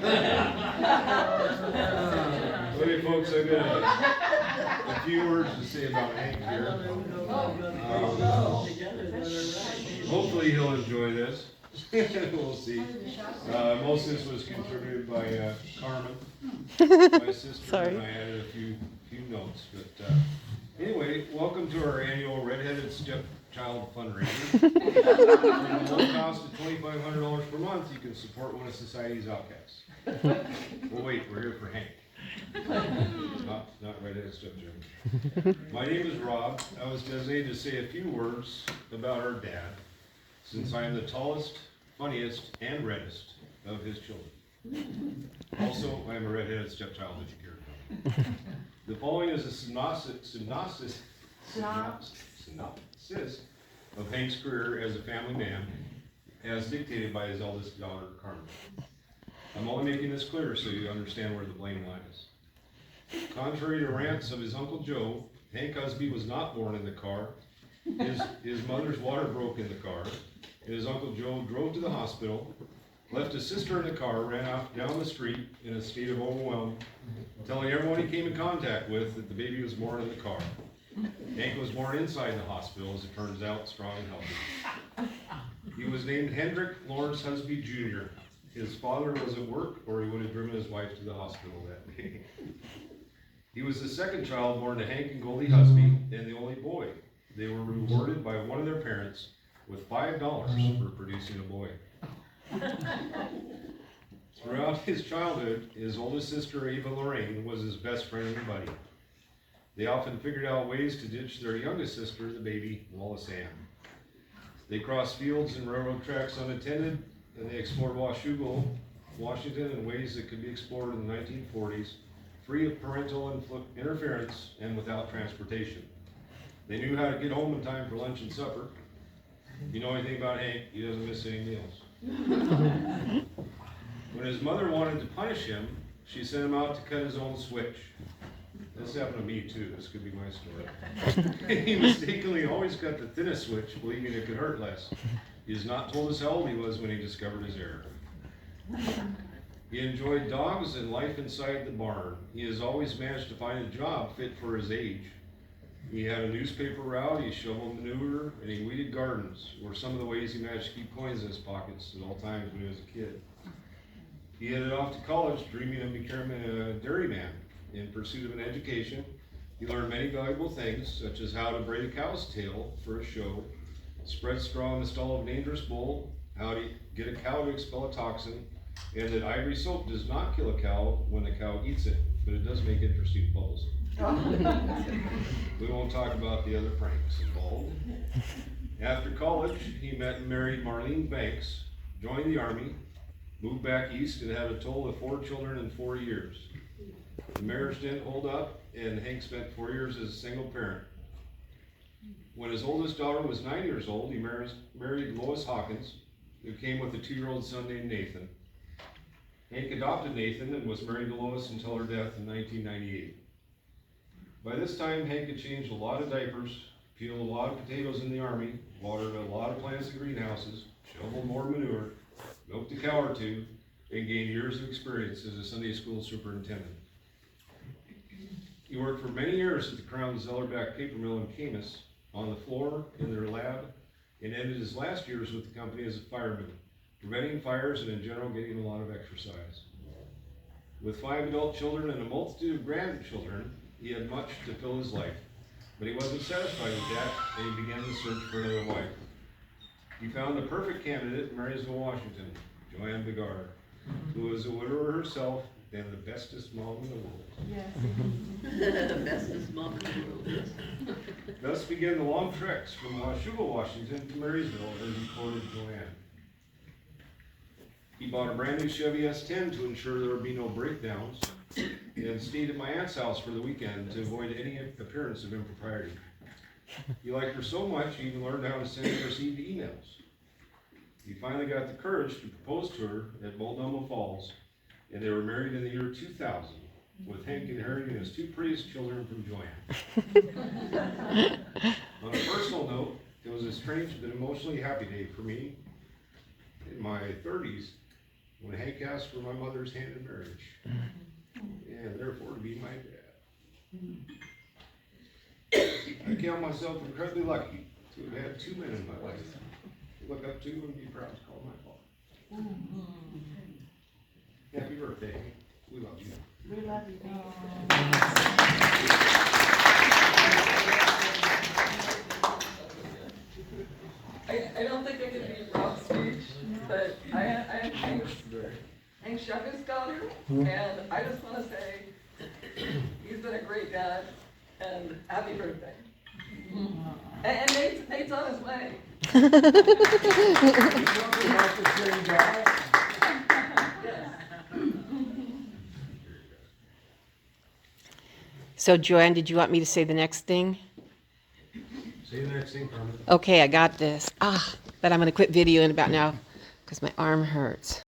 Okay, folks, I've got a few words to say about Hank here. Hopefully he'll enjoy this. We'll see. Most of this was contributed by Carmen, my sister, and I added a few notes. But anyway, welcome to our annual Redheaded Stepchild fundraiser. For the low cost of $2,500 per month, you can support one of society's outcasts. Well, wait, we're here for Hank. Not Redheaded Stepchild. My name is Rob. I was designated to say a few words about our dad, since I am the tallest, funniest, and reddest of his children. Also, I am a redheaded stepchild, if you care to know. The following is a synopsis of Hank's career as a family man, as dictated by his eldest daughter, Carmen. I'm only making this clear so you understand where the blame lies. Contrary to rants of his Uncle Joe, Hank Husby was not born in the car. His mother's water broke in the car, and his Uncle Joe drove to the hospital, left his sister in the car, ran off down the street in a state of overwhelm, telling everyone he came in contact with that the baby was born in the car. Hank was born inside the hospital, as it turns out, strong and healthy. He was named Hendrick Lawrence Husby Jr. His father was at work, or he would have driven his wife to the hospital that day. He was the second child born to Hank and Goldie Husby, and the only boy. They were rewarded by one of their parents with $5 for producing a boy. Throughout his childhood, his oldest sister, Ava Lorraine, was his best friend and buddy. They often figured out ways to ditch their youngest sister, the baby, Wallace Ann. They crossed fields and railroad tracks unattended, and they explored Washougal, Washington, in ways that could be explored in the 1940s, free of parental interference and without transportation. They knew how to get home in time for lunch and supper. If you know anything about Hank, he doesn't miss any meals. When his mother wanted to punish him, she sent him out to cut his own switch. This happened to me too, this could be my story. He mistakenly always cut the thinnest switch, believing it could hurt less. He has not told us how old he was when he discovered his error. He enjoyed dogs and life inside the barn. He has always managed to find a job fit for his age. He had a newspaper route, he shoveled manure, and he weeded gardens, were some of the ways he managed to keep coins in his pockets at all times when he was a kid. He headed off to college, dreaming of becoming a dairyman. In pursuit of an education, he learned many valuable things, such as how to braid a cow's tail for a show, spread straw in the stall of a dangerous bull, how to get a cow to expel a toxin, and that ivory soap does not kill a cow when the cow eats it, but it does make interesting bubbles. We won't talk about the other pranks involved. After college, he met and married Marlene Banks, joined the Army, moved back east, and had a total of 4 children in 4 years. The marriage didn't hold up, and Hank spent 4 years as a single parent. When his oldest daughter was 9 years old, he married Lois Hawkins, who came with a 2-year-old son named Nathan. Hank adopted Nathan and was married to Lois until her death in 1998. By this time, Hank had changed a lot of diapers, peeled a lot of potatoes in the Army, watered a lot of plants in greenhouses, shoveled more manure, milked a cow or two, and gained years of experience as a Sunday school superintendent. He worked for many years at the Crown Zellerback paper mill in Camas, on the floor, in their lab, and ended his last years with the company as a fireman, preventing fires and in general getting a lot of exercise. With 5 adult children and a multitude of grandchildren, he had much to fill his life, but he wasn't satisfied with that, and he began to search for another wife. He found the perfect candidate in Marysville, Washington, Joan, who was a widower herself and the bestest mom in the world. Yes. The bestest mom in the world. Thus began the long treks from Washougal, Washington to Marysville, as he quoted Joanne. He bought a brand new Chevy S10 to ensure there would be no breakdowns, and stayed at my aunt's house for the weekend to avoid any appearance of impropriety. He liked her so much, he even learned how to send and receive emails. He finally got the courage to propose to her at Multnomah Falls, and they were married in the year 2000, with Hank inheriting his 2 prettiest children from Joanne. On a personal note, it was a strange but emotionally happy day for me. In my 30s, when Hank asked for my mother's hand in marriage, and therefore to be my dad. I count myself incredibly lucky to have had two men in my life to look up to and be proud to call my father. Happy birthday, Hank. We love you. We love you. I don't think I could beat Rob's speech, but I am Hank's youngest daughter, and I just want to say he's been a great dad, and happy birthday. And Nate's on his way. Yes. So Joanne, did you want me to say the next thing? Say the next thing, Carmen. Okay, I got this. But I'm going to quit videoing about now because my arm hurts.